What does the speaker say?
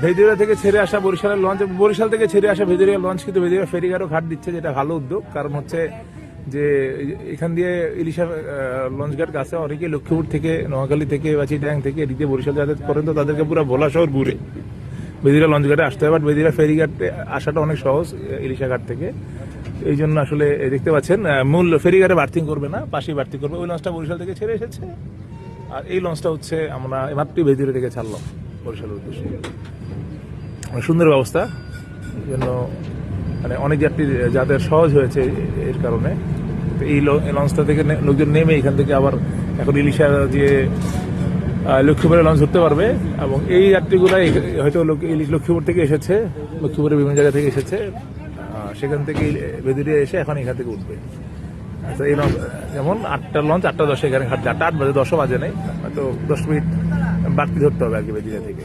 ভেদিরা থেকে ছেড়ে আসা বরিশালের লঞ্চ, বরিশাল থেকে ছেড়ে আসা ভেদিরিয়া লঞ্চ কিন্তু ভেদিরিয়া ফেরিঘাটও ঘাট দিচ্ছে, যেটা ভালো উদ্যোগ। কারণ হচ্ছে যে এখান দিয়ে ইলিশা লঞ্চঘাট কাছে, অনেকে লক্ষ্মীপুর থেকে, নোয়াখালী থেকে বা চিটাগাং থেকে এদিকে বরিশাল যাতায়াত করেন, তো তাদেরকে পুরো ভোলা শহর ঘুরে বেদিরা লঞ্চঘাটে আসতে হয়। বাট বেদিরা ফেরিঘাটে আসাটা অনেক সহজ ইলিশা ঘাট থেকে। এই জন্য আসলে দেখতে পাচ্ছেন মূল ফেরিঘাটে বার্থিং করবে না, পাশেই বার্থিং করবে। ওই লঞ্চটা বরিশাল থেকে ছেড়ে এসেছে, আর এই লঞ্চটা হচ্ছে আমরা মাত্রই বেদিরা থেকে ছাড়লাম বরিশালের উদ্দেশ্যে। সুন্দর ব্যবস্থা, এই জন্য মানে অনেক যাত্রী যাদের সহজ হয়েছে এর কারণে। এই লঞ্চটা থেকে লোকজন নেমে এখান থেকে আবার এখন ইলিশা দিয়ে লক্ষ্মীপুরে লঞ্চ ধরতে পারবে। এবং এই যাত্রীগুলো হয়তো লক্ষ্মীপুর থেকে এসেছে, লক্ষ্মীপুরের বিভিন্ন জায়গা থেকে এসেছে, সেখান থেকে বেদিরিয়া এসে এখন এখান থেকে উঠবে। আচ্ছা, এই লঞ্চ যেমন 8টার লঞ্চ 8:10 এখানে ঘাটছে, 8:08 বাজে, 10ও বাজে নেই, হয়তো 10 মিনিট বাড়তি ধরতে হবে আর কি বেদিরিয়া থেকে।